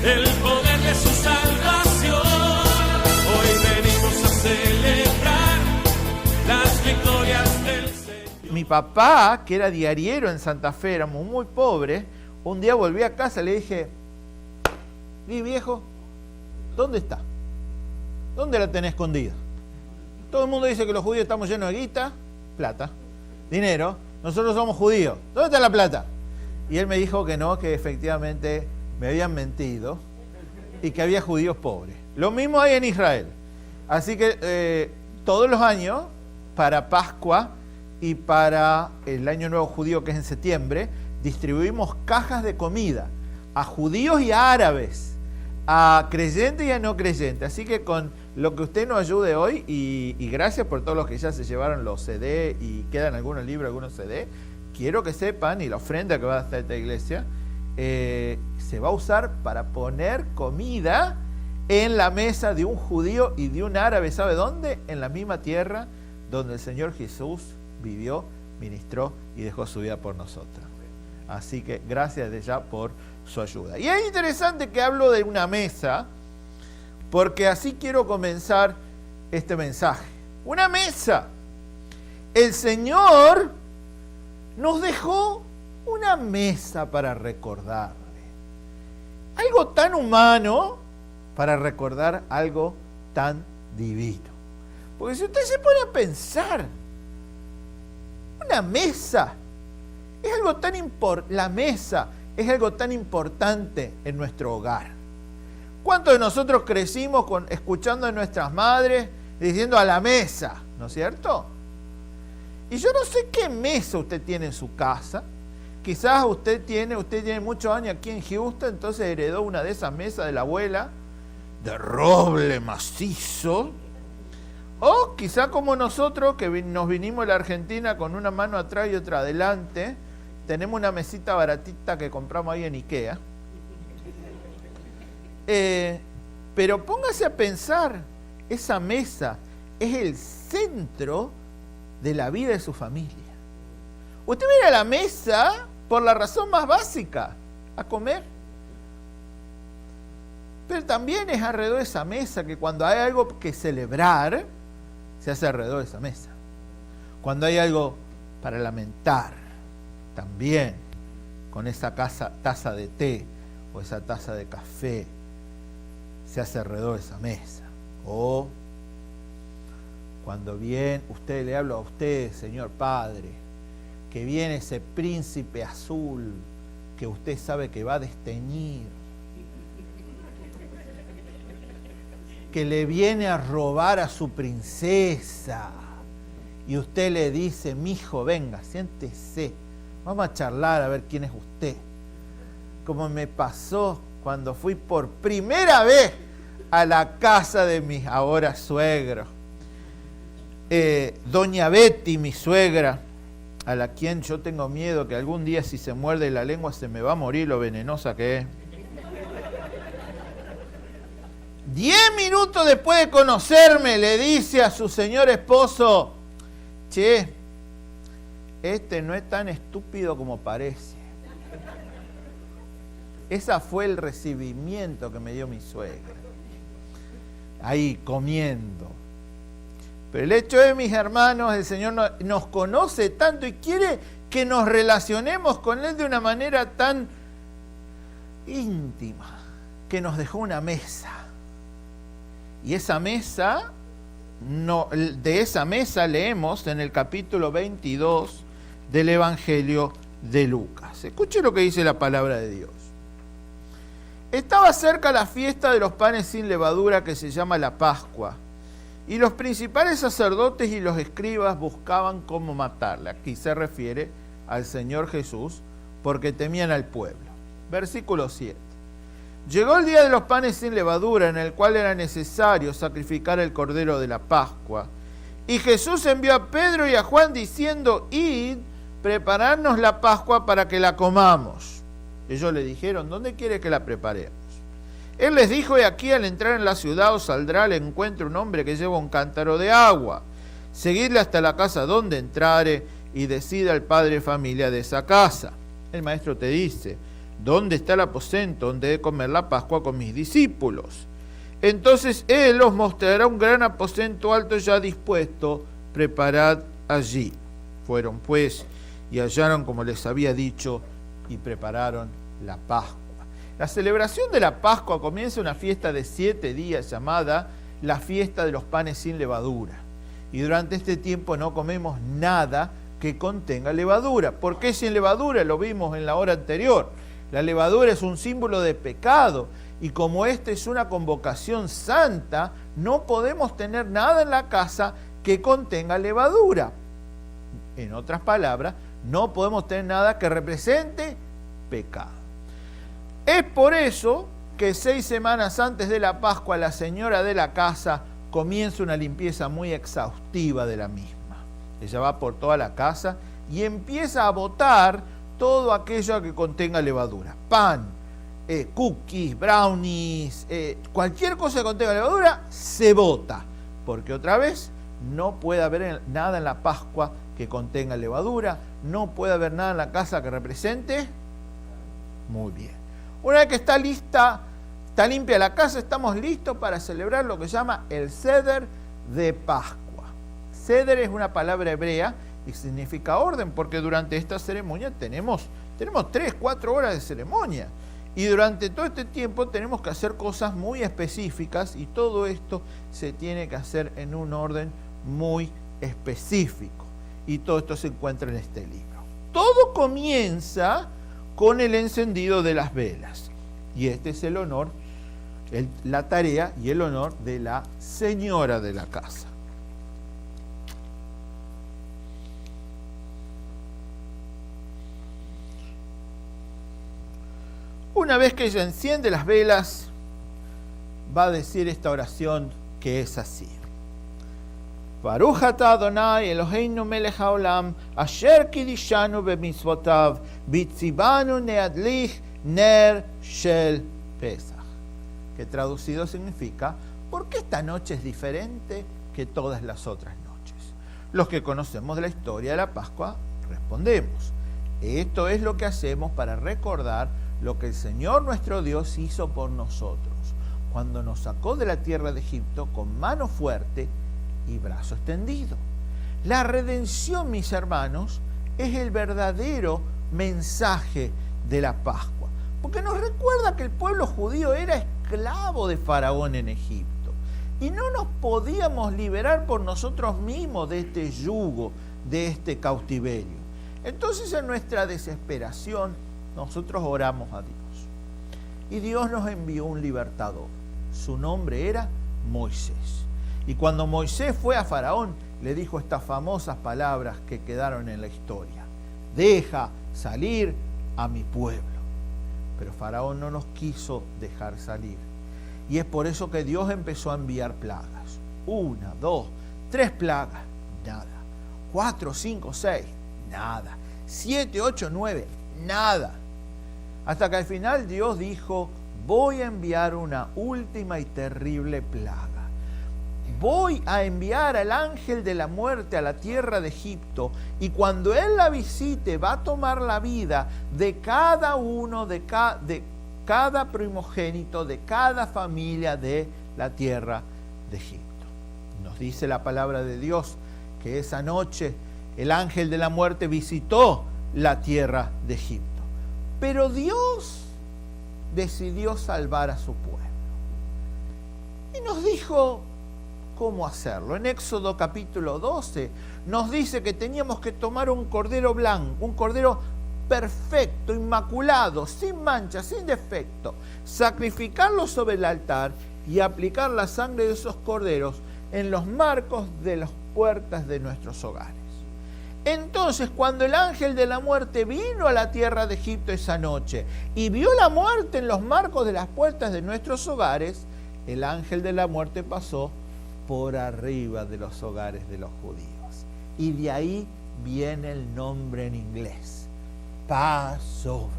el poder de su salvación. Hoy venimos a celebrar las victorias del Señor. Mi papá, que era diariero en Santa Fe, éramos muy pobres, un día volví a casa y le dije, ¿y viejo? ¿Dónde está? ¿Dónde la tenés escondida? Todo el mundo dice que los judíos estamos llenos de guita, plata, dinero. Nosotros somos judíos. ¿Dónde está la plata? Y él me dijo que no, que efectivamente me habían mentido y que había judíos pobres. Lo mismo hay en Israel. Así que todos los años, para Pascua y para el Año Nuevo Judío, que es en septiembre, distribuimos cajas de comida a judíos y a árabes, a creyentes y a no creyentes. Así que con lo que usted nos ayude hoy, y gracias por todos los que ya se llevaron los CD y quedan algunos libros, algunos CD, quiero que sepan, y la ofrenda que va a hacer esta iglesia, se va a usar para poner comida en la mesa de un judío y de un árabe. ¿Sabe dónde? En la misma tierra donde el Señor Jesús vivió, ministró y dejó su vida por nosotros. Así que gracias de ya por su ayuda. Y es interesante que hablo de una mesa, porque así quiero comenzar este mensaje. Una mesa. El Señor nos dejó una mesa para recordarle. Algo tan humano para recordar algo tan divino. Porque si usted se pone a pensar, una mesa es algo tan la mesa es algo tan importante en nuestro hogar. ¿Cuántos de nosotros crecimos escuchando a nuestras madres diciendo a la mesa? ¿No es cierto? Y yo no sé qué mesa usted tiene en su casa. Quizás usted tiene muchos años aquí en Houston, entonces heredó una de esas mesas de la abuela, de roble macizo. O quizá como nosotros, que nos vinimos de la Argentina con una mano atrás y otra adelante, tenemos una mesita baratita que compramos ahí en Ikea. Pero póngase a pensar, esa mesa es el centro de la vida de su familia. Usted viene a la mesa por la razón más básica, a comer. Pero también es alrededor de esa mesa que cuando hay algo que celebrar, se hace alrededor de esa mesa. Cuando hay algo para lamentar, también con esa taza de té o esa taza de café, se hace alrededor de esa mesa. O cuando bien usted le habla a usted, Señor Padre, que viene ese príncipe azul que usted sabe que va a desteñir, que le viene a robar a su princesa, y usted le dice, mijo, venga, siéntese, vamos a charlar a ver quién es usted. Como me pasó cuando fui por primera vez a la casa de mis ahora suegros. Doña Betty, mi suegra, a la quien yo tengo miedo que algún día si se muerde la lengua se me va a morir lo venenosa que es. 10 minutos después de conocerme, le dice a su señor esposo, che, este no es tan estúpido como parece. Ese fue el recibimiento que me dio mi suegra. Ahí, comiendo. Pero el hecho es, mis hermanos, el Señor nos conoce tanto y quiere que nos relacionemos con Él de una manera tan íntima, que nos dejó una mesa. Y esa mesa, de esa mesa leemos en el capítulo 22 del Evangelio de Lucas. Escuche lo que dice la palabra de Dios. Estaba cerca la fiesta de los panes sin levadura que se llama la Pascua, y los principales sacerdotes y los escribas buscaban cómo matarle. Aquí se refiere al Señor Jesús, porque temían al pueblo. Versículo 7. Llegó el día de los panes sin levadura, en el cual era necesario sacrificar el cordero de la Pascua. Y Jesús envió a Pedro y a Juan diciendo, id, prepararnos la Pascua para que la comamos. Ellos le dijeron, ¿dónde quiere que la preparemos? Él les dijo, y aquí al entrar en la ciudad os saldrá al encuentro un hombre que lleva un cántaro de agua. Seguidle hasta la casa donde entrare y decida el padre de familia de esa casa. El maestro te dice, ¿dónde está el aposento donde he de comer la Pascua con mis discípulos? Entonces él os mostrará un gran aposento alto ya dispuesto, preparad allí. Fueron pues y hallaron como les había dicho y prepararon la Pascua. La celebración de la Pascua comienza una fiesta de 7 días llamada la fiesta de los panes sin levadura. Y durante este tiempo no comemos nada que contenga levadura. ¿Por qué sin levadura? Lo vimos en la hora anterior. La levadura es un símbolo de pecado. Y como esta es una convocación santa, no podemos tener nada en la casa que contenga levadura. En otras palabras, no podemos tener nada que represente pecado. Es por eso que 6 semanas antes de la Pascua la señora de la casa comienza una limpieza muy exhaustiva de la misma. Ella va por toda la casa y empieza a botar todo aquello que contenga levadura. Pan, cookies, brownies, cualquier cosa que contenga levadura se bota. Porque otra vez no puede haber nada en la Pascua que contenga levadura, no puede haber nada en la casa que represente. Muy bien. Una vez que está lista, está limpia la casa, estamos listos para celebrar lo que se llama el Seder de Pascua. Seder es una palabra hebrea y significa orden, porque durante esta ceremonia tenemos 3-4 horas de ceremonia. Y durante todo este tiempo tenemos que hacer cosas muy específicas y todo esto se tiene que hacer en un orden muy específico. Y todo esto se encuentra en este libro. Todo comienza con el encendido de las velas. Y este es el honor, la tarea y el honor de la señora de la casa. Una vez que ella enciende las velas, va a decir esta oración que es así. Baruch atah Adonai Eloheinu melech haolam, asher kidishanu b'mitzvotav, b'tzivanu neadlich ner shel Pesach. Que traducido significa, ¿por qué esta noche es diferente que todas las otras noches? Los que conocemos de la historia de la Pascua respondemos. Esto es lo que hacemos para recordar lo que el Señor nuestro Dios hizo por nosotros, cuando nos sacó de la tierra de Egipto con mano fuerte y brazo extendido. La redención, mis hermanos, es el verdadero mensaje de la Pascua, porque nos recuerda que el pueblo judío era esclavo de Faraón en Egipto y no nos podíamos liberar por nosotros mismos de este yugo, de este cautiverio. Entonces, en nuestra desesperación, nosotros oramos a Dios. Y Dios nos envió un libertador. Su nombre era Moisés. Y cuando Moisés fue a Faraón, le dijo estas famosas palabras que quedaron en la historia. Deja salir a mi pueblo. Pero Faraón no nos quiso dejar salir. Y es por eso que Dios empezó a enviar plagas. 1, 2, 3 plagas. Nada. 4, 5, 6. Nada. 7, 8, 9. Nada. Hasta que al final Dios dijo, voy a enviar una última y terrible plaga. Voy a enviar al ángel de la muerte a la tierra de Egipto y cuando él la visite va a tomar la vida de cada uno, de cada primogénito, de cada familia de la tierra de Egipto. Nos dice la palabra de Dios que esa noche el ángel de la muerte visitó la tierra de Egipto. Pero Dios decidió salvar a su pueblo. Y nos dijo cómo hacerlo. En Éxodo capítulo 12 nos dice que teníamos que tomar un cordero blanco, un cordero perfecto, inmaculado, sin mancha, sin defecto, sacrificarlo sobre el altar y aplicar la sangre de esos corderos en los marcos de las puertas de nuestros hogares. Entonces, cuando el ángel de la muerte vino a la tierra de Egipto esa noche y vio la muerte en los marcos de las puertas de nuestros hogares, el ángel de la muerte pasó por arriba de los hogares de los judíos. Y de ahí viene el nombre en inglés, Passover.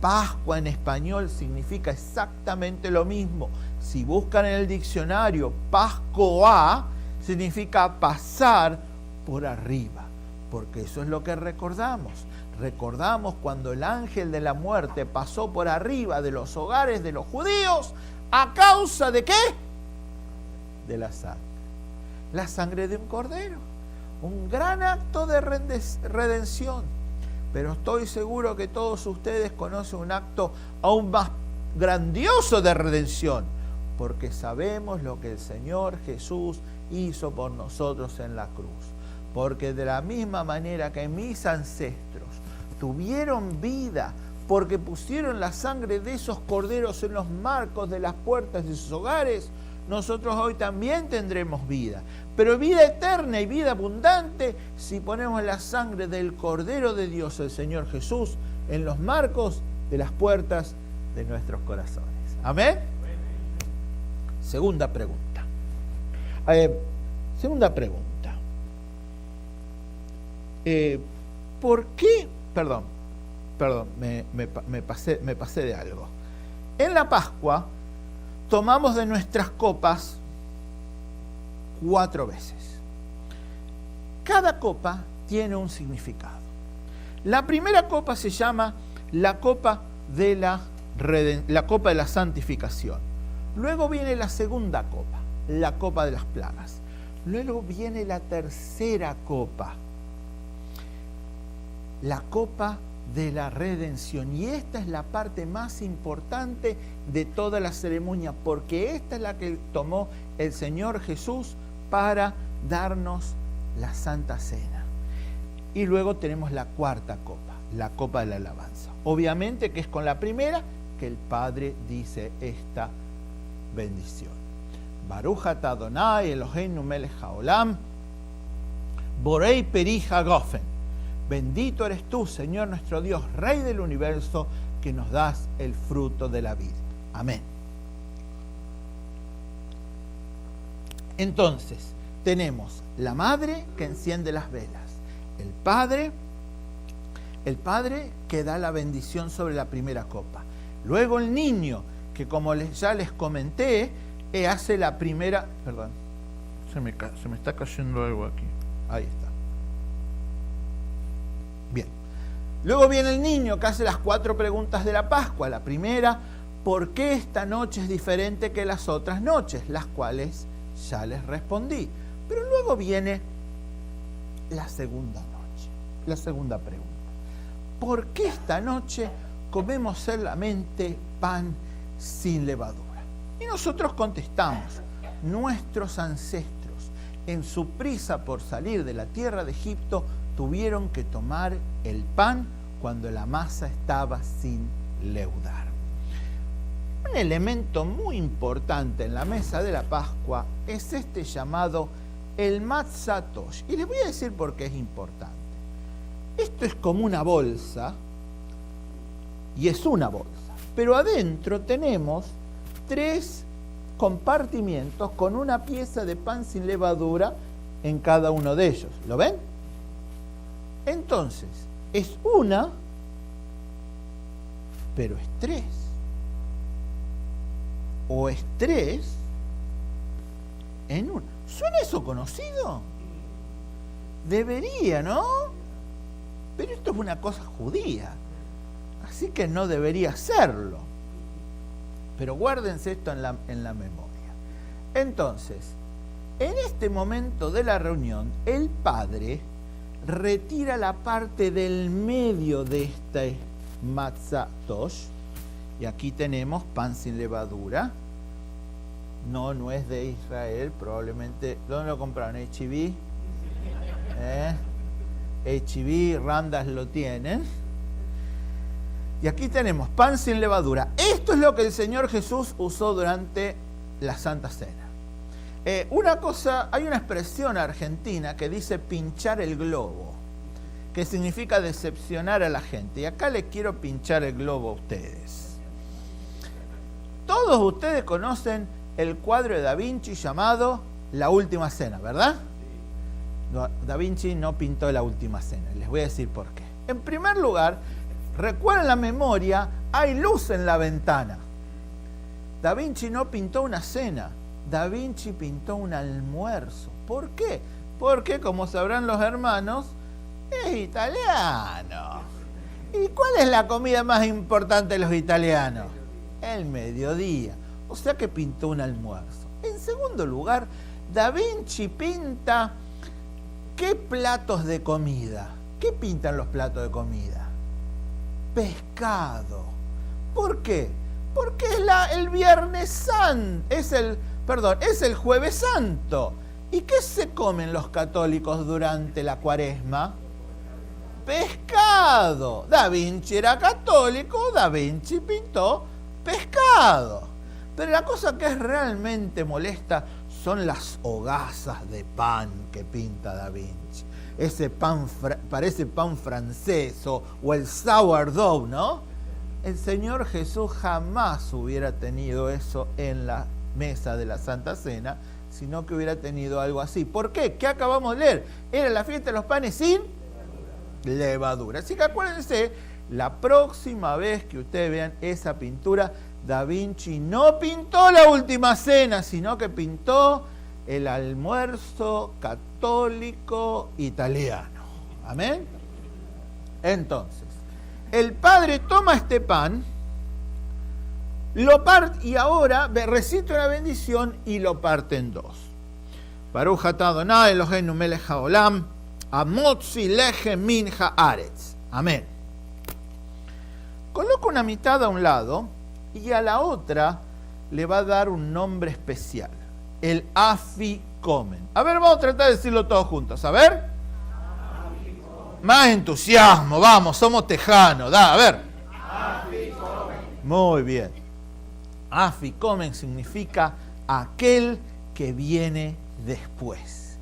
Pascua en español significa exactamente lo mismo. Si buscan en el diccionario, Pascoa significa pasar por arriba. Porque eso es lo que recordamos. Recordamos cuando el ángel de la muerte pasó por arriba de los hogares de los judíos, ¿a causa de qué? De la sangre. La sangre de un cordero. Un gran acto de redención. Pero estoy seguro que todos ustedes conocen un acto aún más grandioso de redención, porque sabemos lo que el Señor Jesús hizo por nosotros en la cruz. Porque de la misma manera que mis ancestros tuvieron vida, porque pusieron la sangre de esos corderos en los marcos de las puertas de sus hogares, nosotros hoy también tendremos vida. Pero vida eterna y vida abundante si ponemos la sangre del Cordero de Dios, el Señor Jesús, en los marcos de las puertas de nuestros corazones. ¿Amén? Segunda pregunta. ¿Por qué? Perdón, me pasé de algo. En la Pascua tomamos de nuestras copas 4 veces. Cada copa tiene un significado. La primera copa se llama la copa de la santificación. Luego viene la segunda copa, la copa de las plagas. Luego viene la tercera copa, la copa de la redención. Y esta es la parte más importante de toda la ceremonia, porque esta es la que tomó el Señor Jesús para darnos la Santa Cena. Y luego tenemos la cuarta copa, la copa de la alabanza. Obviamente que es con la primera que el Padre dice esta bendición. Baruch atah Adonai Eloheinu melech haolam, borei peri hagofen. Bendito eres tú, Señor nuestro Dios, Rey del universo, que nos das el fruto de la vida. Amén. Entonces, tenemos la madre que enciende las velas, el padre que da la bendición sobre la primera copa. Luego el niño, que como ya les comenté, hace la primera... Perdón, se me está cayendo algo aquí. Ahí está. Bien. Luego viene el niño que hace las 4 preguntas de la Pascua. La primera, ¿por qué esta noche es diferente que las otras noches? Las cuales ya les respondí. Pero luego viene la segunda noche, la segunda pregunta. ¿Por qué esta noche comemos solamente pan sin levadura? Y nosotros contestamos, nuestros ancestros, en su prisa por salir de la tierra de Egipto, tuvieron que tomar el pan cuando la masa estaba sin leudar. Un elemento muy importante en la mesa de la Pascua es este llamado el matzah tosh. Y les voy a decir por qué es importante. Esto es como una bolsa, y es una bolsa, pero adentro tenemos 3 compartimientos con una pieza de pan sin levadura en cada uno de ellos. ¿Lo ven? Entonces, es una, pero es 3. O es 3 en una. ¿Suena eso conocido? Debería, ¿no? Pero esto es una cosa judía, así que no debería serlo. Pero guárdense esto en la memoria. Entonces, en este momento de la reunión, el padre retira la parte del medio de este matzah tosh, y aquí tenemos pan sin levadura. No es de Israel, probablemente. ¿Dónde lo compraron? ¿H-E-B? H-E-B, Randas lo tienen. Y aquí tenemos pan sin levadura. Esto es lo que el Señor Jesús usó durante la Santa Cena. Una cosa, hay una expresión argentina que dice pinchar el globo, que significa decepcionar a la gente. Y acá les quiero pinchar el globo a ustedes. Todos ustedes conocen el cuadro de Da Vinci llamado La Última Cena, ¿verdad? No, Da Vinci no pintó La Última Cena. Les voy a decir por qué. En primer lugar, recuerden la memoria, hay luz en la ventana. Da Vinci no pintó una cena, Da Vinci pintó un almuerzo. ¿Por qué? Porque, como sabrán los hermanos, es italiano. ¿Y cuál es la comida más importante de los italianos? El mediodía. O sea que pintó un almuerzo. En segundo lugar, Da Vinci pinta ¿qué platos de comida? ¿Qué pintan los platos de comida? Pescado. ¿Por qué? Porque es el Viernes Santo, es el Jueves Santo. ¿Y qué se comen los católicos durante la Cuaresma? Pescado. Da Vinci era católico, Da Vinci pintó pescado. Pero la cosa que es realmente molesta son las hogazas de pan que pinta Da Vinci. Ese pan, parece pan francés o el sourdough, ¿no? El Señor Jesús jamás hubiera tenido eso en la mesa de la Santa Cena, sino que hubiera tenido algo así. ¿Por qué? ¿Qué acabamos de leer? Era la fiesta de los panes sin levadura. Así que acuérdense, la próxima vez que ustedes vean esa pintura, Da Vinci no pintó la última cena, sino que pintó el almuerzo católico italiano. ¿Amén? Entonces, el Padre toma este pan, lo parte y ahora recita una bendición y lo parte en dos. Baruch atah Adonai Eloheinu melech haolam, amotzi lechem min haaretz. Amén. Coloca una mitad a un lado y a la otra le va a dar un nombre especial, el afikomen. A ver, vamos a tratar de decirlo todos juntos. A ver. Más entusiasmo, vamos, somos tejanos. A ver. Afikomen. Muy bien. Afikomen significa aquel que viene después.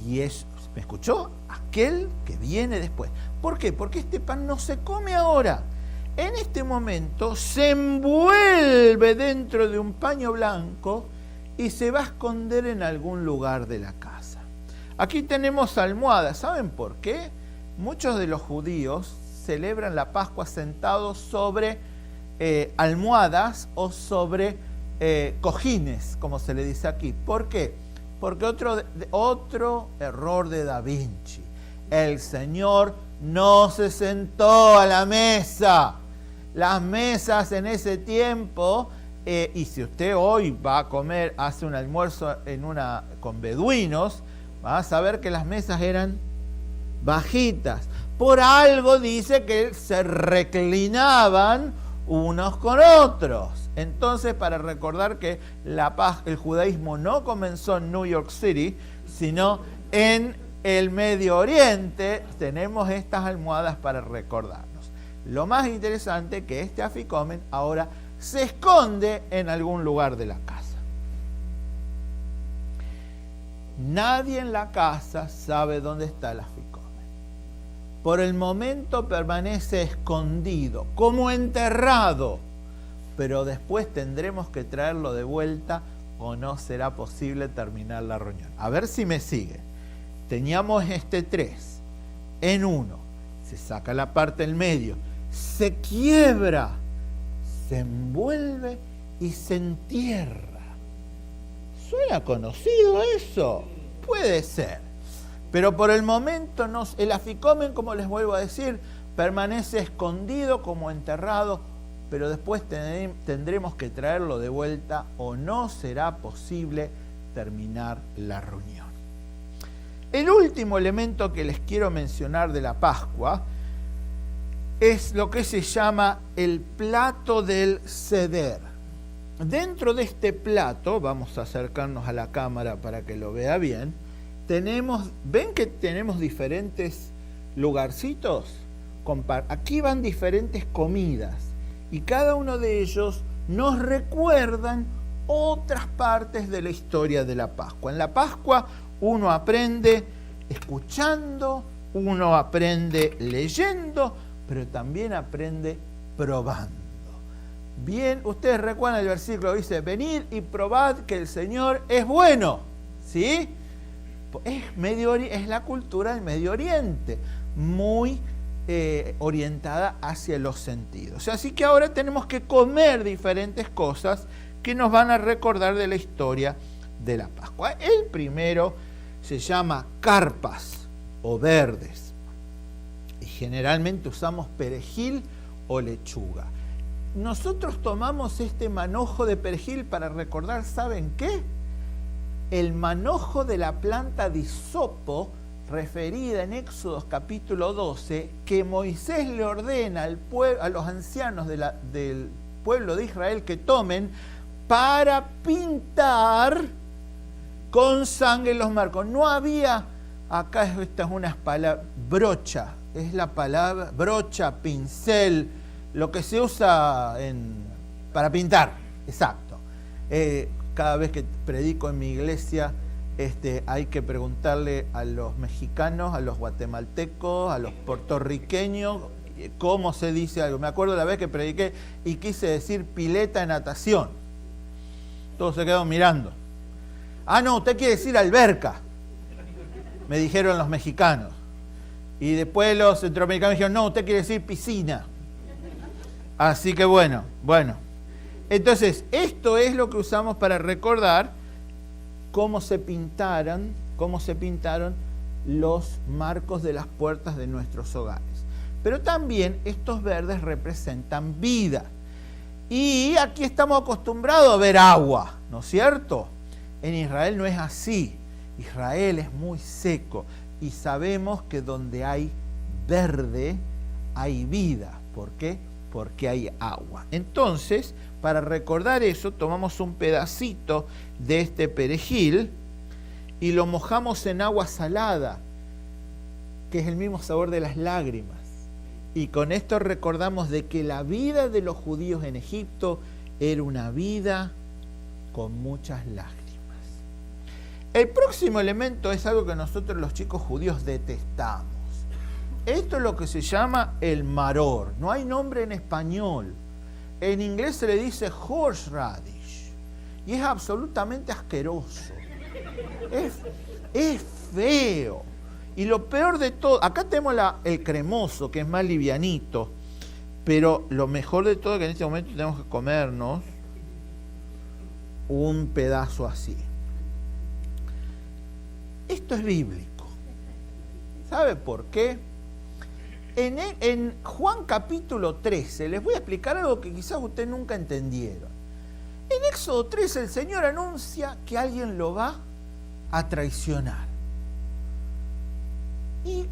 Y es, ¿me escuchó? Aquel que viene después. ¿Por qué? Porque este pan no se come ahora. En este momento se envuelve dentro de un paño blanco y se va a esconder en algún lugar de la casa. Aquí tenemos almohadas. ¿Saben por qué? Muchos de los judíos celebran la Pascua sentados sobre almohadas o sobre cojines, como se le dice aquí. ¿Por qué? Porque otro error de Da Vinci. El Señor no se sentó a la mesa. Las mesas en ese tiempo, y si usted hoy va a comer, hace un almuerzo con beduinos, va a saber que las mesas eran bajitas. Por algo dice que se reclinaban unos con otros. Entonces, para recordar que el judaísmo no comenzó en New York City, sino en el Medio Oriente, tenemos estas almohadas para recordarnos. Lo más interesante es que este afikomen ahora se esconde en algún lugar de la casa. Nadie en la casa sabe dónde está el afikomen. Por el momento permanece escondido, como enterrado, pero después tendremos que traerlo de vuelta o no será posible terminar la reunión. A ver si me sigue. Teníamos 3 en 1. Se saca la parte del medio, se quiebra, se envuelve y se entierra. ¿Suena conocido eso? Puede ser. Pero por el momento el afikomen, como les vuelvo a decir, permanece escondido como enterrado, pero después tendremos que traerlo de vuelta o no será posible terminar la reunión. El último elemento que les quiero mencionar de la Pascua es lo que se llama el plato del Seder. Dentro de este plato, vamos a acercarnos a la cámara para que lo vea bien, ven que tenemos diferentes lugarcitos. Aquí van diferentes comidas y cada uno de ellos nos recuerdan otras partes de la historia de la Pascua. En la Pascua uno aprende escuchando, uno aprende leyendo, pero también aprende probando. Bien, ustedes recuerdan el versículo que dice: venid y probad que el Señor es bueno. ¿Sí? Es la cultura del Medio Oriente, muy orientada hacia los sentidos. Así que ahora tenemos que comer diferentes cosas que nos van a recordar de la historia de la Pascua. El primero se llama carpas o verdes. y generalmente usamos perejil o lechuga. Nosotros tomamos este manojo de perejil para recordar, ¿saben qué? El manojo de la planta de hisopo, referida en Éxodo capítulo 12, que Moisés le ordena a los ancianos del pueblo de Israel que tomen para pintar con sangre los marcos. No había, acá esta es una palabra, brocha, es la palabra brocha, pincel, lo que se usa para pintar, exacto. Cada vez que predico en mi iglesia, hay que preguntarle a los mexicanos, a los guatemaltecos, a los puertorriqueños, cómo se dice algo. Me acuerdo la vez que prediqué y quise decir pileta de natación. Todos se quedaron mirando. Ah, no, usted quiere decir alberca, me dijeron los mexicanos. Y después los centroamericanos dijeron, no, usted quiere decir piscina. Así que bueno. Entonces, esto es lo que usamos para recordar cómo se pintaron los marcos de las puertas de nuestros hogares. Pero también estos verdes representan vida. Y aquí estamos acostumbrados a ver agua, ¿no es cierto? En Israel no es así. Israel es muy seco y sabemos que donde hay verde hay vida. ¿Por qué? Porque hay agua. Entonces, para recordar eso, tomamos un pedacito de este perejil y lo mojamos en agua salada, que es el mismo sabor de las lágrimas. Y con esto recordamos de que la vida de los judíos en Egipto era una vida con muchas lágrimas. El próximo elemento es algo que nosotros los chicos judíos detestamos. Esto es lo que se llama el maror. No hay nombre en español. En inglés se le dice horseradish. Y es absolutamente asqueroso. Es feo. Y lo peor de todo, acá tenemos el cremoso, que es más livianito. Pero lo mejor de todo es que en este momento tenemos que comernos un pedazo así. Esto es bíblico. ¿Sabe por qué? En Juan capítulo 13, les voy a explicar algo que quizás ustedes nunca entendieron. En Éxodo 13 el Señor anuncia que alguien lo va a traicionar. Y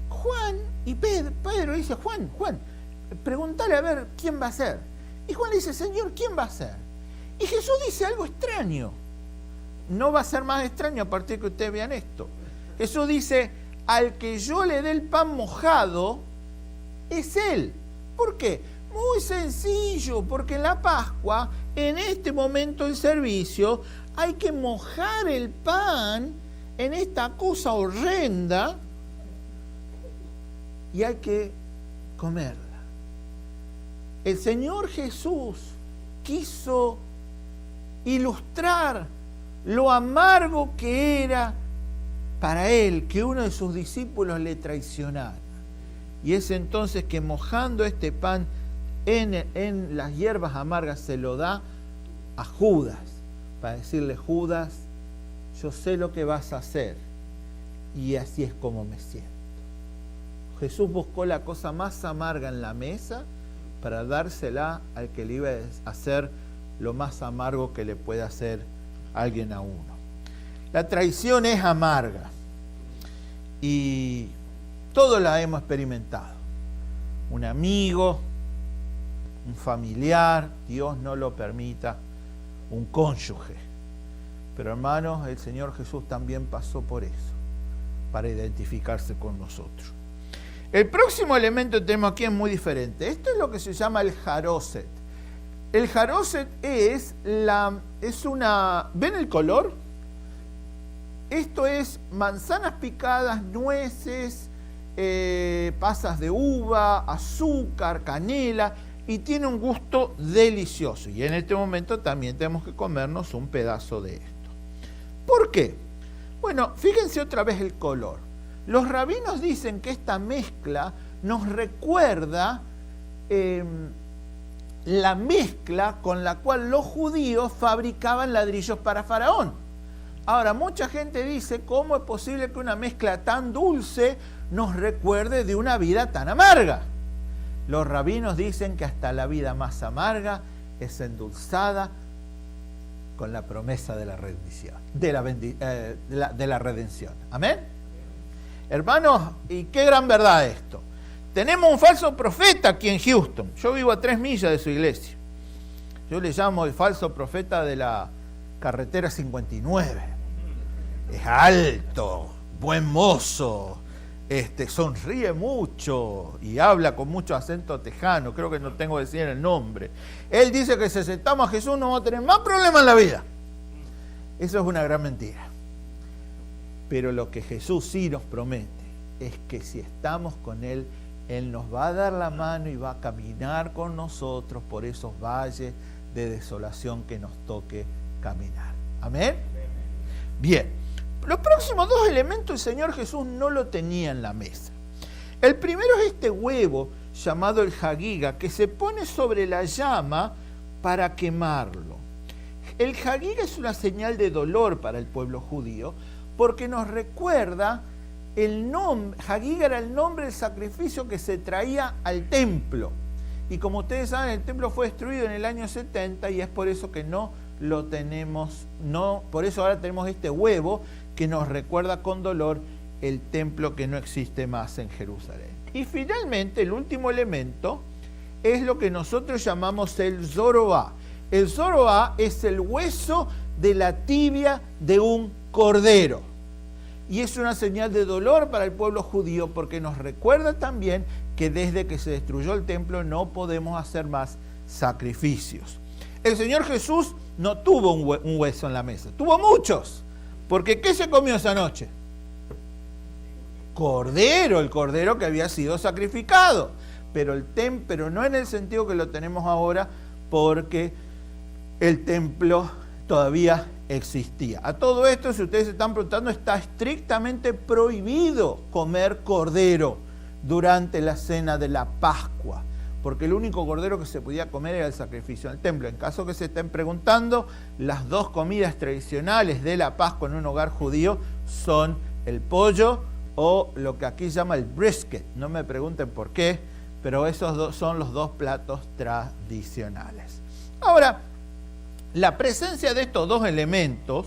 Juan y Pedro dice, Juan, pregúntale a ver quién va a ser. Y Juan le dice, Señor, ¿quién va a ser? Y Jesús dice algo extraño. No va a ser más extraño a partir de que ustedes vean esto. Jesús dice, al que yo le dé el pan mojado, es Él. ¿Por qué? Muy sencillo, porque en la Pascua, en este momento del servicio, hay que mojar el pan en esta cosa horrenda y hay que comerla. El Señor Jesús quiso ilustrar lo amargo que era para Él que uno de sus discípulos le traicionara. Y es entonces que mojando este pan en las hierbas amargas se lo da a Judas, para decirle, Judas, yo sé lo que vas a hacer y así es como me siento. Jesús buscó la cosa más amarga en la mesa para dársela al que le iba a hacer lo más amargo que le puede hacer alguien a uno. La traición es amarga y todos la hemos experimentado. Un amigo, un familiar, Dios no lo permita, un cónyuge. Pero hermanos, el Señor Jesús también pasó por eso, para identificarse con nosotros. El próximo elemento que tenemos aquí es muy diferente. Esto es lo que se llama el jaroset. El jaroset es una... ¿Ven el color? Esto es manzanas picadas, nueces, pasas de uva, azúcar, canela, y tiene un gusto delicioso. Y en este momento también tenemos que comernos un pedazo de esto. ¿Por qué? Bueno, fíjense otra vez el color. Los rabinos dicen que esta mezcla nos recuerda la mezcla con la cual los judíos fabricaban ladrillos para Faraón. Ahora, mucha gente dice, ¿cómo es posible que una mezcla tan dulce nos recuerde de una vida tan amarga? Los rabinos dicen que hasta la vida más amarga es endulzada con la promesa de la redención. De la redención. ¿Amén? Hermanos, y qué gran verdad esto. Tenemos un falso profeta aquí en Houston. Yo vivo a 3 millas de su iglesia. Yo le llamo el falso profeta de la carretera 59. Es alto, buen mozo, sonríe mucho y habla con mucho acento tejano. Creo que no tengo que decir el nombre. Él dice que si aceptamos a Jesús no vamos a tener más problemas en la vida. Eso es una gran mentira. Pero lo que Jesús sí nos promete es que si estamos con Él, Él nos va a dar la mano y va a caminar con nosotros por esos valles de desolación que nos toque caminar. ¿Amén? Bien. Los próximos 2 elementos el Señor Jesús no lo tenía en la mesa. El primero es este huevo llamado el jagiga, que se pone sobre la llama para quemarlo. El jagiga es una señal de dolor para el pueblo judío, porque nos recuerda el nombre. Jagiga era el nombre del sacrificio que se traía al templo. Y como ustedes saben, el templo fue destruido en el año 70 y es por eso que no lo tenemos, por eso ahora tenemos este huevo que nos recuerda con dolor el templo que no existe más en Jerusalén. Y finalmente, el último elemento es lo que nosotros llamamos el zoroá. El zoroá es el hueso de la tibia de un cordero. Y es una señal de dolor para el pueblo judío porque nos recuerda también que desde que se destruyó el templo no podemos hacer más sacrificios. El Señor Jesús no tuvo un hueso en la mesa, tuvo muchos. Porque ¿qué se comió esa noche? Cordero, el cordero que había sido sacrificado. Pero no en el sentido que lo tenemos ahora, porque el templo todavía existía. A todo esto, si ustedes se están preguntando, está estrictamente prohibido comer cordero durante la cena de la Pascua, porque el único cordero que se podía comer era el sacrificio en el templo. En caso que se estén preguntando, las 2 comidas tradicionales de la Pascua en un hogar judío son el pollo o lo que aquí llama el brisket. No me pregunten por qué, pero esos son los 2 platos tradicionales. Ahora, la presencia de estos 2 elementos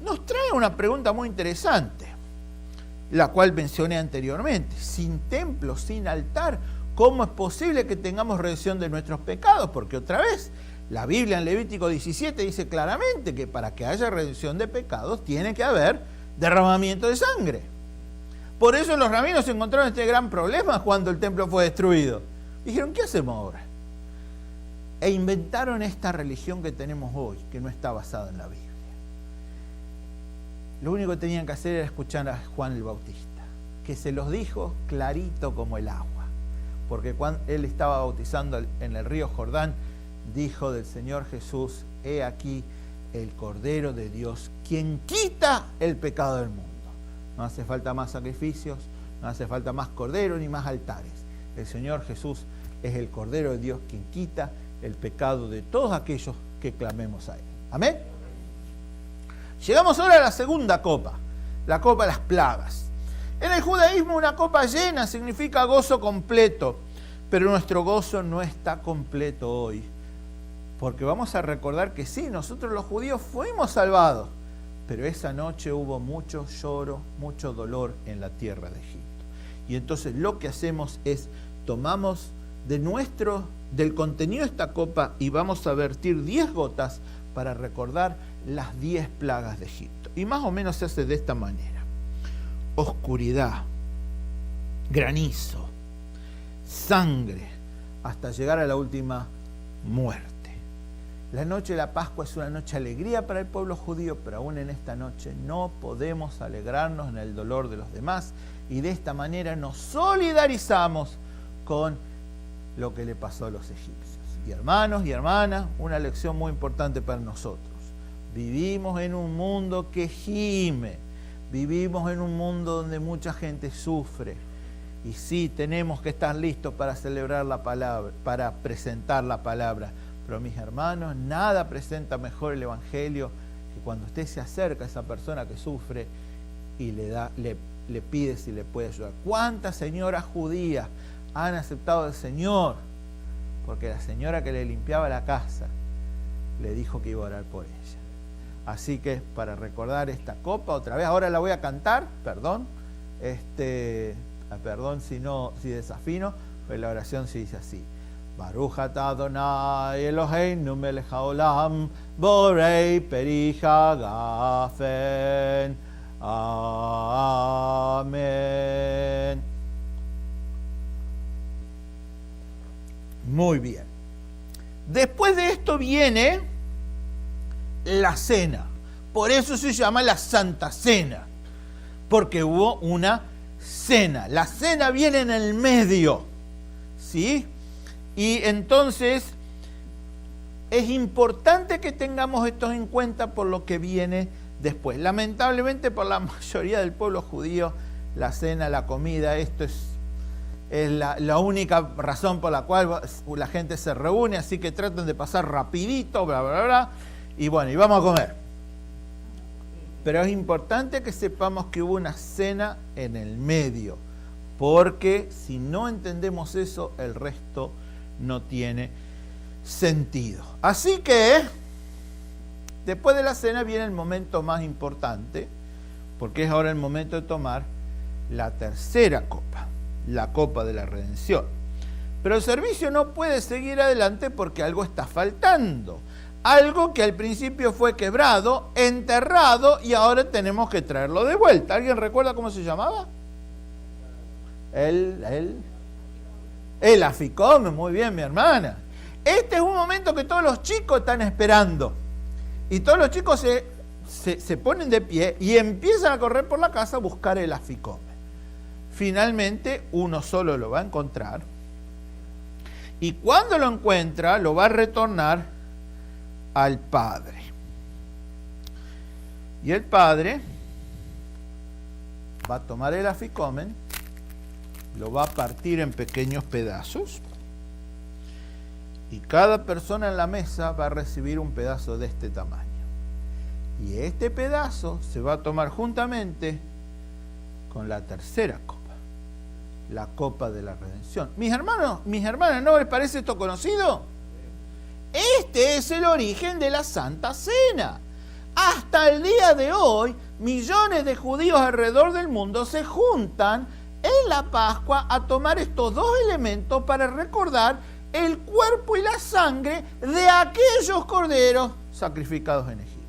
nos trae una pregunta muy interesante, la cual mencioné anteriormente. Sin templo, sin altar, ¿cómo es posible que tengamos redención de nuestros pecados? Porque otra vez, la Biblia en Levítico 17 dice claramente que para que haya redención de pecados tiene que haber derramamiento de sangre. Por eso los rabinos se encontraron este gran problema cuando el templo fue destruido. Dijeron, ¿qué hacemos ahora? E inventaron esta religión que tenemos hoy, que no está basada en la Biblia. Lo único que tenían que hacer era escuchar a Juan el Bautista, que se los dijo clarito como el agua. Porque cuando él estaba bautizando en el río Jordán, dijo del Señor Jesús, he aquí el Cordero de Dios, quien quita el pecado del mundo. No hace falta más sacrificios, no hace falta más corderos ni más altares. El Señor Jesús es el Cordero de Dios, quien quita el pecado de todos aquellos que clamemos a Él. ¿Amén? Llegamos ahora a la segunda copa, la copa de las plagas. En el judaísmo una copa llena significa gozo completo, pero nuestro gozo no está completo hoy. Porque vamos a recordar que sí, nosotros los judíos fuimos salvados, pero esa noche hubo mucho lloro, mucho dolor en la tierra de Egipto. Y entonces lo que hacemos es, tomamos del contenido de esta copa y vamos a vertir 10 gotas para recordar las 10 plagas de Egipto. Y más o menos se hace de esta manera. Oscuridad, granizo, sangre, hasta llegar a la última muerte. La noche de la Pascua es una noche de alegría para el pueblo judío, pero aún en esta noche no podemos alegrarnos en el dolor de los demás y de esta manera nos solidarizamos con lo que le pasó a los egipcios. Y hermanos y hermanas, una lección muy importante para nosotros. Vivimos en un mundo que gime, vivimos en un mundo donde mucha gente sufre. Y sí, tenemos que estar listos para celebrar la palabra, para presentar la palabra. Pero mis hermanos, nada presenta mejor el Evangelio que cuando usted se acerca a esa persona que sufre y le pide si le puede ayudar. ¿Cuántas señoras judías han aceptado al Señor? Porque la señora que le limpiaba la casa le dijo que iba a orar por ella. Así que para recordar esta copa otra vez, ahora la voy a cantar, perdón si desafino, pero la oración se dice así: Baruch atah Adonai Eloheinu melech haolam borei peri hagafen. Amén. Muy bien. Después de esto viene la cena. Por eso se llama la Santa Cena, porque hubo una cena. La cena viene en el medio, ¿sí? Y entonces es importante que tengamos esto en cuenta por lo que viene después. Lamentablemente, por la mayoría del pueblo judío, la cena, la comida, esto es la única razón por la cual la gente se reúne, así que tratan de pasar rapidito, bla, bla, bla, y bueno, y vamos a comer. Pero es importante que sepamos que hubo una cena en el medio, porque si no entendemos eso, el resto no tiene sentido. Así que después de la cena viene el momento más importante, porque es ahora el momento de tomar la tercera copa, la copa de la redención. Pero el servicio no puede seguir adelante porque algo está faltando. Algo que al principio fue quebrado, enterrado, y ahora tenemos que traerlo de vuelta. ¿Alguien recuerda cómo se llamaba? El aficome, muy bien, mi hermana. Este es un momento que todos los chicos están esperando. Y todos los chicos se ponen de pie y empiezan a correr por la casa a buscar el aficome. Finalmente, uno solo lo va a encontrar. Y cuando lo encuentra, lo va a retornar al Padre. Y el Padre va a tomar el aficomen, lo va a partir en pequeños pedazos, y cada persona en la mesa va a recibir un pedazo de este tamaño. Y este pedazo se va a tomar juntamente con la tercera copa, la copa de la redención. Mis hermanos, mis hermanas, ¿no les parece esto conocido? Este es el origen de la Santa Cena. Hasta el día de hoy, millones de judíos alrededor del mundo se juntan en la Pascua a tomar estos dos elementos para recordar el cuerpo y la sangre de aquellos corderos sacrificados en Egipto.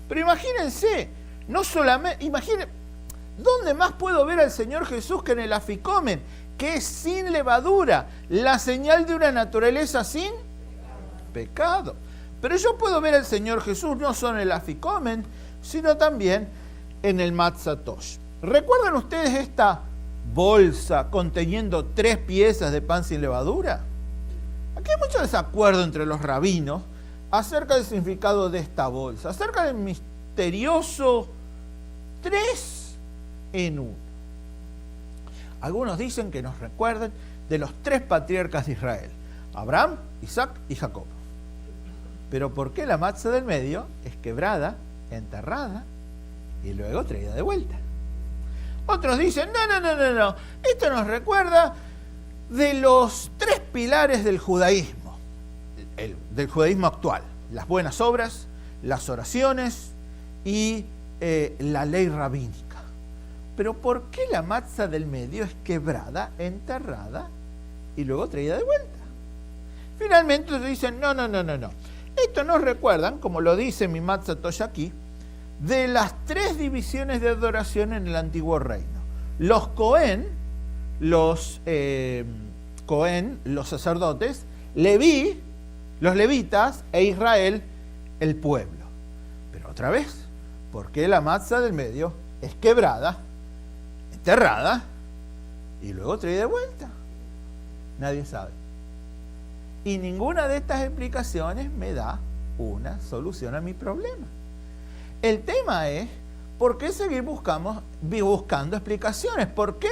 Pero imagínense, no solamente, ¿dónde más puedo ver al Señor Jesús que en el aficomen, que es sin levadura, la señal de una naturaleza sin pecado? Pero yo puedo ver al Señor Jesús no solo en el aficomen, sino también en el matzatosh. ¿Recuerdan ustedes esta bolsa conteniendo 3 piezas de pan sin levadura? Aquí hay mucho desacuerdo entre los rabinos acerca del significado de esta bolsa, acerca del misterioso 3 en 1. Algunos dicen que nos recuerdan de los 3 patriarcas de Israel: Abraham, Isaac y Jacob. Pero ¿por qué la matza del medio es quebrada, enterrada y luego traída de vuelta? Otros dicen, no, esto nos recuerda de los 3 pilares del judaísmo, del judaísmo actual: las buenas obras, las oraciones y la ley rabínica. Pero ¿por qué la matza del medio es quebrada, enterrada y luego traída de vuelta? Finalmente dicen, no. Esto nos recuerdan, como lo dice mi matzatosh aquí, de las 3 divisiones de adoración en el antiguo reino. Los Cohen, los sacerdotes, Leví, los levitas, e Israel, el pueblo. Pero otra vez, ¿por qué la matza del medio es quebrada, enterrada y luego traída de vuelta? Nadie sabe. Y ninguna de estas explicaciones me da una solución a mi problema. El tema es, ¿por qué seguir buscando explicaciones? ¿Por qué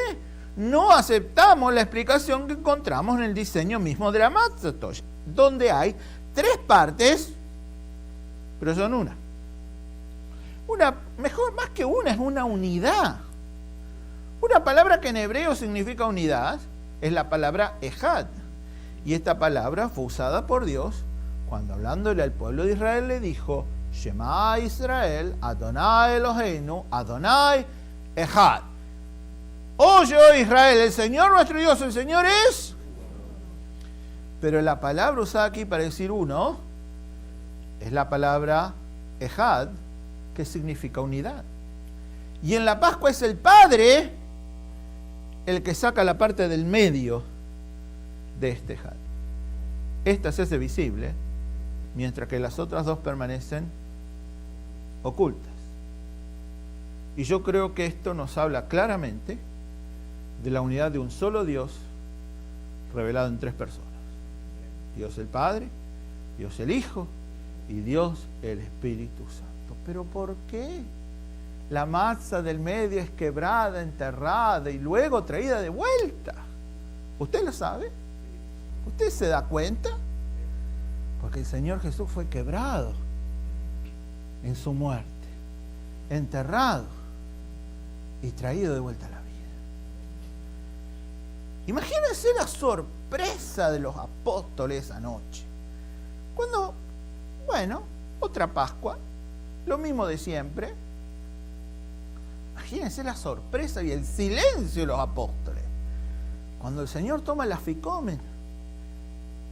no aceptamos la explicación que encontramos en el diseño mismo de la matzatosh, donde hay 3 partes, pero son una? mejor, más que una, es una unidad. Una palabra que en hebreo significa unidad es la palabra ejad. Y esta palabra fue usada por Dios cuando hablándole al pueblo de Israel le dijo: Shema Israel, Adonai Eloheinu, Adonai Ejad. Oye, oh Israel, el Señor nuestro Dios, el Señor es. Pero la palabra usada aquí para decir uno es la palabra Ejad, que significa unidad. Y en la Pascua es el Padre el que saca la parte del medio de este Ejad. Esta se hace visible, mientras que las otras dos permanecen ocultas. Y yo creo que esto nos habla claramente de la unidad de un solo Dios revelado en tres personas: Dios el Padre, Dios el Hijo y Dios el Espíritu Santo. ¿Pero por qué la masa del medio es quebrada, enterrada y luego traída de vuelta? ¿Usted lo sabe? ¿Usted se da cuenta? Porque el Señor Jesús fue quebrado en su muerte, enterrado y traído de vuelta a la vida. Imagínense la sorpresa de los apóstoles esa noche. Cuando, otra Pascua, lo mismo de siempre. Imagínense la sorpresa y el silencio de los apóstoles. Cuando el Señor toma el aficomen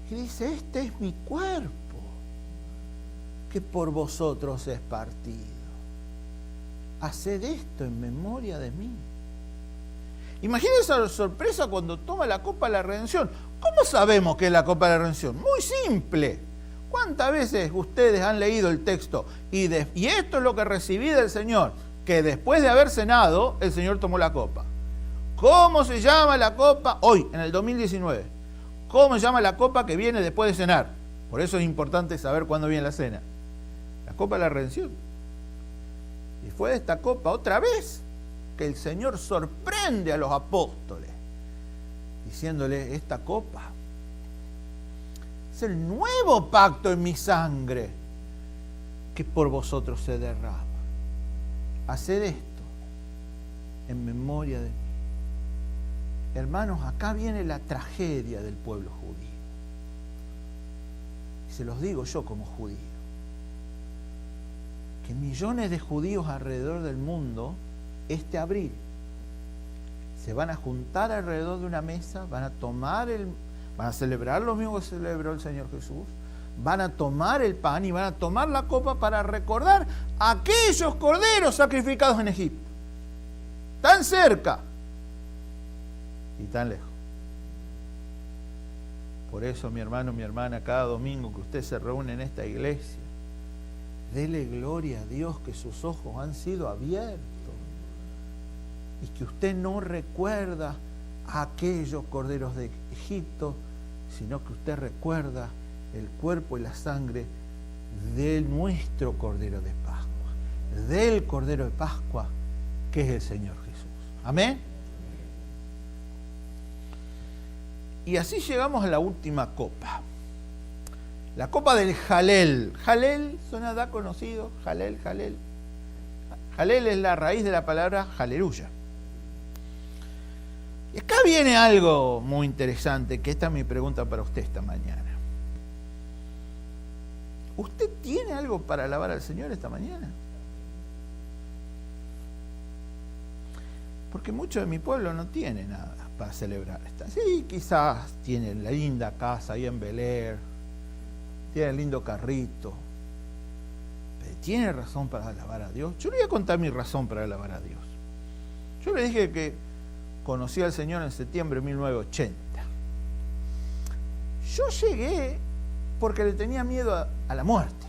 y dice: este es mi cuerpo, que por vosotros es partido. Haced esto en memoria de mí. Imagínense la sorpresa cuando toma la copa de la redención. ¿Cómo sabemos que es la copa de la redención? Muy simple. ¿Cuántas veces ustedes han leído el texto? Y esto es lo que recibí del Señor, que después de haber cenado, el Señor tomó la copa. ¿Cómo se llama la copa hoy, en el 2019? ¿Cómo se llama la copa que viene después de cenar? Por eso es importante saber cuándo viene la cena. La copa de la redención. Y fue de esta copa otra vez que el Señor sorprende a los apóstoles, diciéndole: esta copa es el nuevo pacto en mi sangre, que por vosotros se derrama. Haced esto en memoria de mí. Hermanos, acá viene la tragedia del pueblo judío. Y se los digo yo como judío, que millones de judíos alrededor del mundo este abril se van a juntar alrededor de una mesa, van a celebrar lo mismo que celebró el Señor Jesús, van a tomar el pan y van a tomar la copa para recordar a aquellos corderos sacrificados en Egipto, tan cerca y tan lejos. Por eso, mi hermano, mi hermana, cada domingo que usted se reúne en esta iglesia, dele gloria a Dios que sus ojos han sido abiertos y que usted no recuerda a aquellos corderos de Egipto, sino que usted recuerda el cuerpo y la sangre de nuestro Cordero de Pascua, del Cordero de Pascua, que es el Señor Jesús. Amén. Y así llegamos a la última copa. La copa del Jalel. Jalel, ¿da conocido? Jalel. Jalel es la raíz de la palabra aleluya. Y acá viene algo muy interesante, que esta es mi pregunta para usted esta mañana. ¿Usted tiene algo para alabar al Señor esta mañana? Porque muchos de mi pueblo no tienen nada para celebrar esta. Sí, quizás tienen la linda casa ahí en Bel Air, tienen el lindo carrito, pero ¿tiene razón para alabar a Dios? Yo le voy a contar mi razón para alabar a Dios. Yo le dije que conocí al Señor en septiembre de 1980. Yo llegué porque le tenía miedo a la muerte.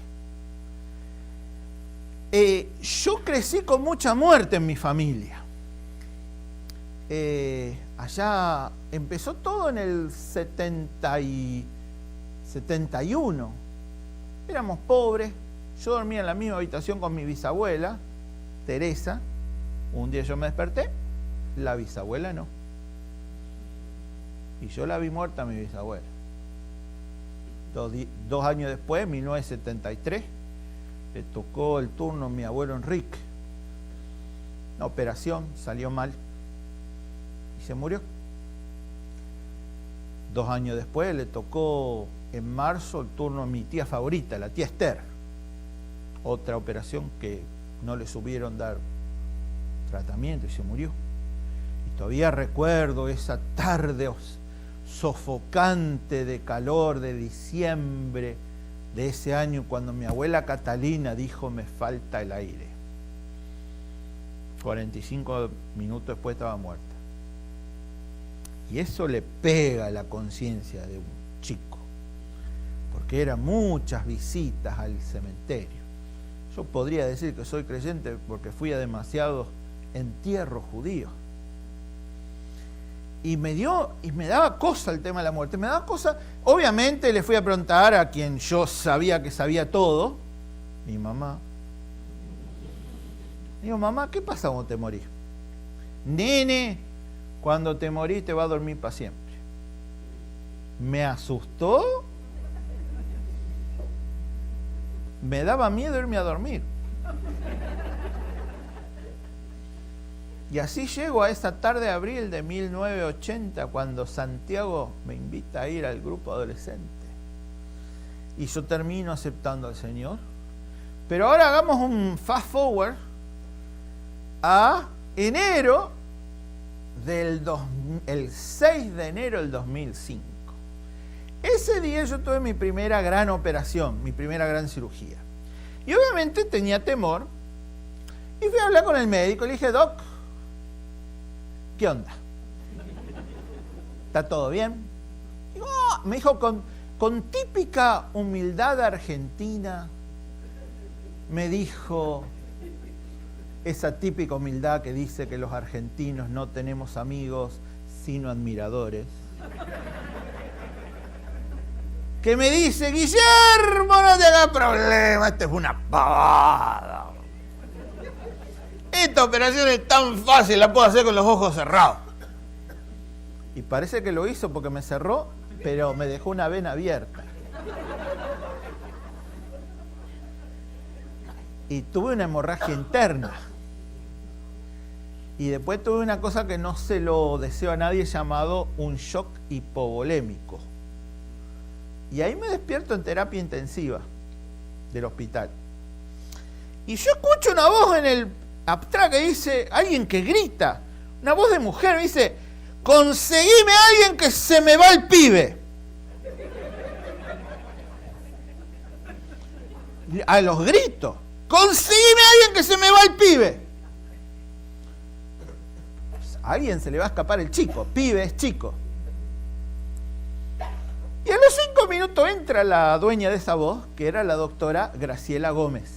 Yo crecí con mucha muerte en mi familia. Allá empezó todo en el 71. Éramos pobres. Yo dormía en la misma habitación con mi bisabuela, Teresa. Un día yo me desperté, la bisabuela no. Y yo la vi muerta a mi bisabuela. 2 años después, en 1973, le tocó el turno a mi abuelo Enrique. La operación salió mal y se murió. 2 años después le tocó en marzo el turno a mi tía favorita, la tía Esther. Otra operación que no le supieron dar tratamiento y se murió. Y todavía recuerdo esa tarde sofocante de calor de diciembre de ese año cuando mi abuela Catalina dijo: me falta el aire. 45 minutos después estaba muerta. Y eso le pega a la conciencia de un chico, porque eran muchas visitas al cementerio. Yo podría decir que soy creyente porque fui a demasiados entierros judíos. Y me daba cosa el tema de la muerte, me daba cosa. Obviamente le fui a preguntar a quien yo sabía que sabía todo, mi mamá. Digo: mamá, ¿qué pasa cuando te morís? Nene, cuando te morís te va a dormir para siempre. Me asustó. Me daba miedo irme a dormir. Y así llego a esa tarde de abril de 1980, cuando Santiago me invita a ir al grupo adolescente. Y yo termino aceptando al Señor. Pero ahora hagamos un fast forward a enero el 6 de enero del 2005. Ese día yo tuve mi primera gran operación, mi primera gran cirugía. Y obviamente tenía temor. Y fui a hablar con el médico. Le dije: doc, ¿qué onda? ¿Está todo bien? Y, me dijo con típica humildad argentina, me dijo, esa típica humildad que dice que los argentinos no tenemos amigos sino admiradores, que me dice: Guillermo, no te hagas problema, esto es una pavada. Esta operación es tan fácil, la puedo hacer con los ojos cerrados. Y parece que lo hizo porque me cerró, pero me dejó una vena abierta. Y tuve una hemorragia interna. Y después tuve una cosa que no se lo deseo a nadie, llamado un shock hipovolémico. Y ahí me despierto en terapia intensiva del hospital. Y yo escucho una voz en el atrás que dice, alguien que grita, una voz de mujer, me dice: conseguime a alguien que se me va el pibe. A los gritos: conseguime a alguien que se me va el pibe. A alguien se le va a escapar el chico, pibe es chico. Y a los 5 minutos entra la dueña de esa voz, que era la doctora Graciela Gómez.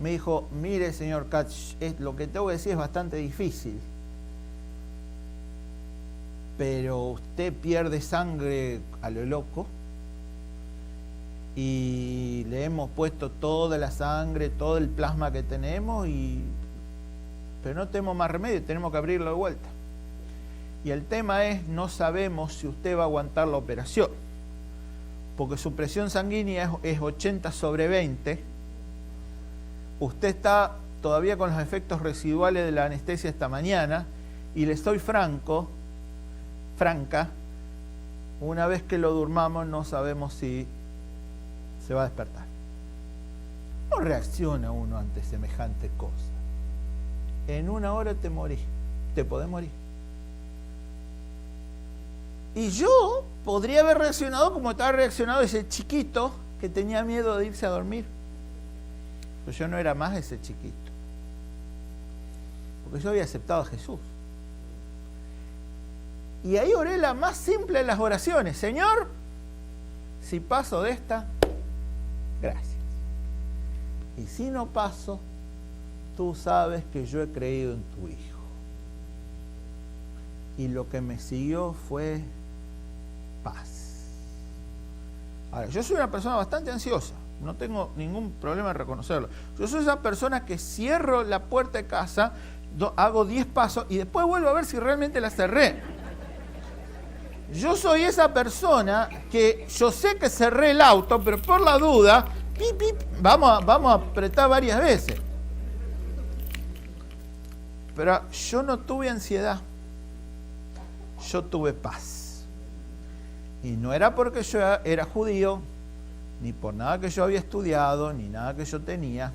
Me dijo: mire, señor Katz, lo que tengo que decir es bastante difícil, pero usted pierde sangre a lo loco y le hemos puesto toda la sangre, todo el plasma que tenemos, pero no tenemos más remedio, tenemos que abrirlo de vuelta. Y el tema es, no sabemos si usted va a aguantar la operación, porque su presión sanguínea es 80/20. Usted está todavía con los efectos residuales de la anestesia esta mañana, y le soy franca, una vez que lo durmamos no sabemos si se va a despertar. ¿Cómo reacciona uno ante semejante cosa? En 1 hora te morís, te podés morir. Y yo podría haber reaccionado como estaba reaccionado ese chiquito que tenía miedo de irse a dormir. Pero yo no era más ese chiquito, porque yo había aceptado a Jesús. Y ahí oré la más simple de las oraciones: Señor, si paso de esta, gracias. Y si no paso, tú sabes que yo he creído en tu Hijo. Y lo que me siguió fue paz. Ahora, yo soy una persona bastante ansiosa, no tengo ningún problema en reconocerlo. Yo soy esa persona que cierro la puerta de casa, hago 10 pasos y después vuelvo a ver si realmente la cerré. Yo soy esa persona que yo sé que cerré el auto, pero por la duda Pip, pip. Vamos a apretar varias veces. Pero yo no tuve ansiedad. Yo tuve paz. Y no era porque yo era judío, ni por nada que yo había estudiado, ni nada que yo tenía,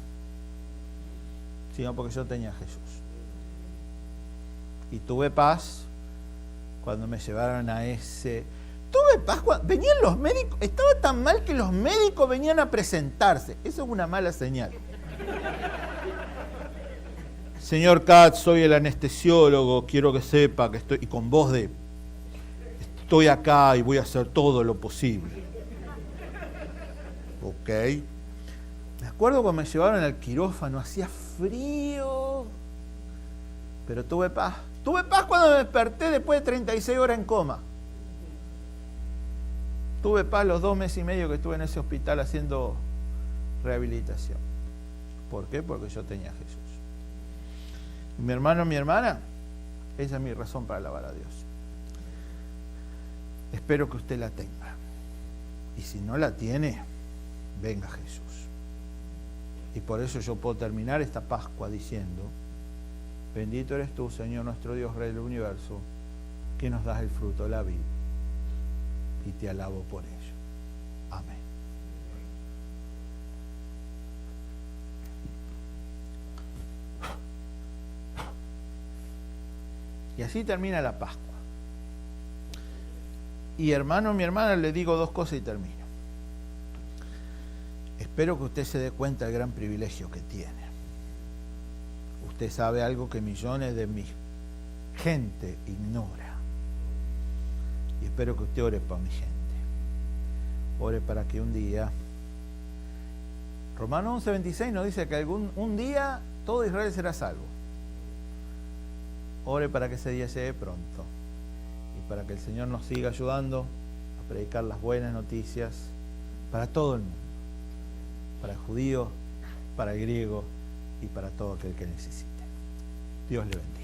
sino porque yo tenía a Jesús. Y tuve paz cuando me llevaron a ese... Tuve paz cuando venían los médicos. Estaba tan mal que los médicos venían a presentarse. Eso es una mala señal. Señor Katz, soy el anestesiólogo, quiero que sepa que estoy... Y con voz de... Estoy acá y voy a hacer todo lo posible. Ok. Me acuerdo cuando me llevaron al quirófano, hacía frío. Pero tuve paz. Tuve paz cuando me desperté después de 36 horas en coma. Tuve paz los 2 meses y medio que estuve en ese hospital haciendo rehabilitación. ¿Por qué? Porque yo tenía a Jesús. Y mi hermano, mi hermana, esa es mi razón para alabar a Dios. Espero que usted la tenga. Y si no la tiene, venga Jesús. Y por eso yo puedo terminar esta Pascua diciendo: bendito eres tú, Señor nuestro Dios, Rey del universo, que nos das el fruto de la vida. Y te alabo por ello. Amén. Y así termina la Pascua. Y hermano, mi hermana, le digo 2 cosas y termino. Espero que usted se dé cuenta del gran privilegio que tiene. Usted sabe algo que millones de mi gente ignora. Y espero que usted ore para mi gente. Ore para que un día... Romanos 11:26 nos dice que un día todo Israel será salvo. Ore para que ese día llegue pronto. Y para que el Señor nos siga ayudando a predicar las buenas noticias para todo el mundo. Para el judío, para el griego y para todo aquel que necesite. Dios le bendiga.